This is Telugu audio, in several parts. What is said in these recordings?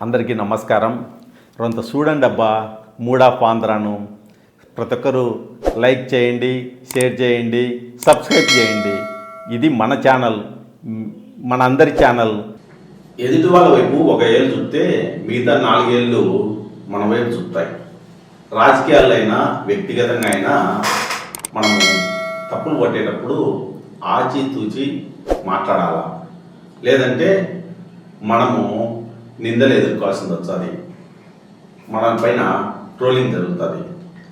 అందరికీ నమస్కారం. కొంత చూడండి అబ్బా, మూడ్ ఆఫ్ ఆంధ్రాను. ప్రతి ఒక్కరు లైక్ చేయండి, షేర్ చేయండి, సబ్స్క్రైబ్ చేయండి. ఇది మన ఛానల్, మన అందరి ఛానల్. ఎదుటి వాళ్ళ వైపు ఒక ఏళ్ళు చూస్తే మిగతా 4 ఏళ్ళు మన వైపు చూస్తాయి. రాజకీయాల్లో అయినా వ్యక్తిగతంగా అయినా మనము తప్పులు పట్టేటప్పుడు ఆచితూచి మాట్లాడాలా, లేదంటే మనము నిందలు ఎదుర్కోవాల్సింది వస్తుంది. మన పైన ట్రోలింగ్ జరుగుతుంది.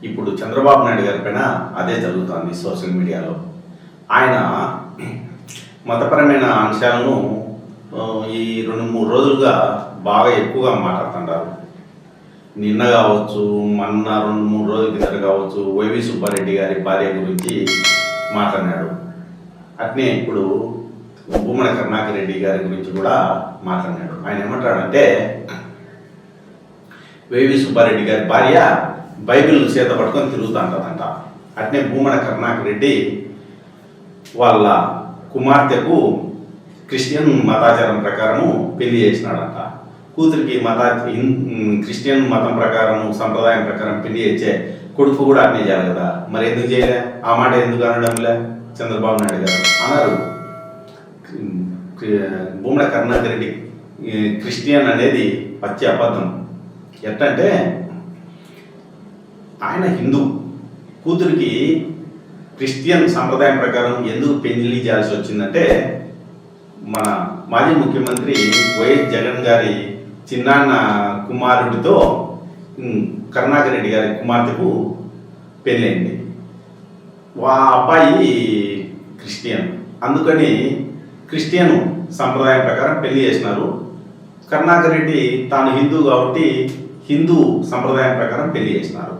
ఇప్పుడు చంద్రబాబు నాయుడు గారి పైన అదే జరుగుతుంది సోషల్ మీడియాలో. ఆయన మతపరమైన అంశాలను ఈ 2-3 రోజులుగా బాగా ఎక్కువగా మాట్లాడుతుంటారు. నిన్న కావచ్చు, మొన్న 2-3 రోజుల కిందట కావచ్చు, వైవి సుబ్బారెడ్డి గారి భార్య గురించి మాట్లాడినాడు. అట్నే ఇప్పుడు భూమన కరుణాకర్ రెడ్డి గారి గురించి కూడా మాట్లాడినాడు. ఆయన ఏమంటాడంటే, వైవి సుబ్బారెడ్డి గారి భార్య బైబిల్ చేత పట్టుకొని తిరుగుతూ ఉంటుందంట. అట్నే భూమన కరుణాకర్ రెడ్డి వాళ్ళ కుమార్తెకు క్రిస్టియన్ మతాచారం ప్రకారము పెళ్లి చేసినాడంట. కూతురికి క్రిస్టియన్ మతం ప్రకారము, సంప్రదాయం ప్రకారం పెళ్లి చేసే కొడుకు కూడా అట్నే చేయాలి కదా. మరి ఎందుకు చేయలే? ఆ మాట ఎందుకు అనడంలే చంద్రబాబు నాయుడు గారు అన్నారు. భూమన కరుణాకర్ రెడ్డి క్రిస్టియన్ అనేది పచ్చి అబద్ధం. ఎట్టంటే ఆయన హిందూ, కూతురికి క్రిస్టియన్ సంప్రదాయం ప్రకారం ఎందుకు పెళ్లి చేయాల్సి వచ్చిందంటే, మన మాజీ ముఖ్యమంత్రి వైఎస్ జగన్ గారి చిన్నాన్న కుమారుడితో కరుణాకర్ రెడ్డి గారి కుమార్తెకు పెళ్ళైంది. అబ్బాయి క్రిస్టియన్, అందుకని క్రిస్టియన్ సంప్రదాయం ప్రకారం పెళ్లి చేసినారు. కరుణాకర్ రెడ్డి తాను హిందూ కాబట్టి హిందూ సంప్రదాయం ప్రకారం పెళ్లి చేసినారు.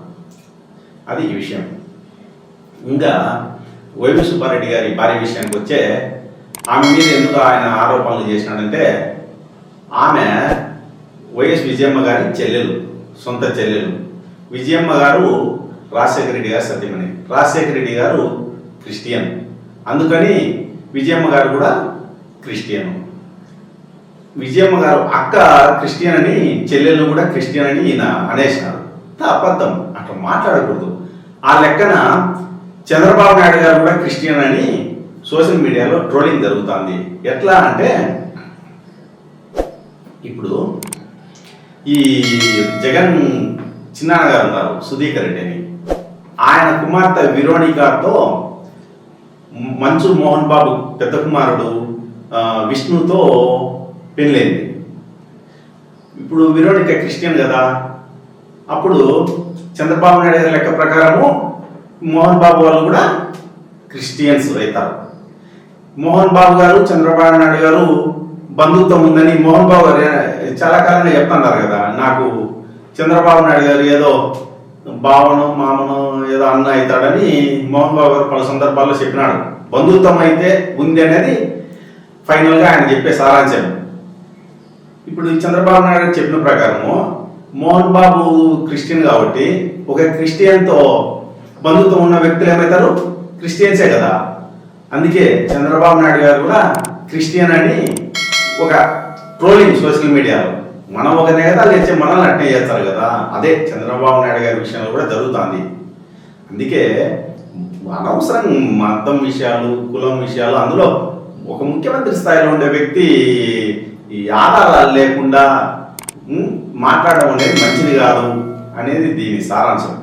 అది ఈ విషయం. ఇంకా వైవి సుబ్బారెడ్డి గారి భార్య విషయానికి వచ్చే, ఆమె మీద ఎందుకు ఆయన ఆరోపణలు చేసినాడంటే, ఆమె వైఎస్ విజయమ్మ గారి చెల్లెలు, సొంత చెల్లెలు. విజయమ్మ గారు రాజశేఖర రెడ్డి గారు సతీమణి. రాజశేఖర రెడ్డి గారు క్రిస్టియన్, అందుకని విజయమ్మ గారు కూడా క్రిస్టియన్. విజయమ్మ గారు అక్క క్రిస్టియన్ అని, చెల్లెళ్ళు కూడా క్రిస్టియన్ అని ఈయన అనేసినారు. అబద్ధం, అట్లా మాట్లాడకూడదు. ఆ లెక్కన చంద్రబాబు నాయుడు గారు కూడా క్రిస్టియన్ అని సోషల్ మీడియాలో ట్రోలింగ్ జరుగుతుంది. ఎట్లా అంటే, ఇప్పుడు ఈ జగన్ చిన్నాన్న గారు ఉన్నారు, సుధీకర్ రెడ్డి అని, ఆయన కుమార్తె విరోనికాతో మంచు మోహన్ బాబు పెద్ద కుమారుడు విష్ణుతో పెళ్ళైంది. ఇప్పుడు విరోనిక క్రిస్టియన్ కదా, అప్పుడు చంద్రబాబు నాయుడు గారి లెక్క ప్రకారము మోహన్ బాబు వాళ్ళు కూడా క్రిస్టియన్స్ అవుతారు. మోహన్ బాబు గారు చంద్రబాబు నాయుడు గారు బంధుత్వం ఉందని మోహన్ బాబు గారు చాలా కాలంగా చెప్తున్నారు కదా. నాకు చంద్రబాబు నాయుడు గారు ఏదో బావను మామను ఏదో అన్న అవుతాడని మోహన్ బాబు గారు పలు సందర్భాల్లో చెప్పినాడు. బంధుత్వం అయితే ఉంది అనేది ఫైనల్గా ఆయన చెప్పే సారాంశం. ఇప్పుడు చంద్రబాబు నాయుడు గారు చెప్పిన ప్రకారము మోహన్ బాబు క్రిస్టియన్ కాబట్టి ఒక క్రిస్టియన్తో బంధుత్వం ఉన్న వ్యక్తులు ఏమవుతారు? క్రిస్టియన్సే కదా. అందుకే చంద్రబాబు నాయుడు గారు కూడా క్రిస్టియన్ అని ఒక ట్రోలింగ్ సోషల్ మీడియాలో. మనం ఒక నేతలు తెచ్చే మనల్ని అట్నే చేస్తారు కదా. అదే చంద్రబాబు నాయుడు గారి విషయంలో కూడా జరుగుతుంది. అందుకే అనవసరం మతం విషయాలు, కులం విషయాలు, అందులో ఒక ముఖ్యమంత్రి స్థాయిలో ఉండే వ్యక్తి ఈ ఆధారాలు లేకుండా మాట్లాడడం అనేది మంచిది కాదు అనేది దీని సారాంశం.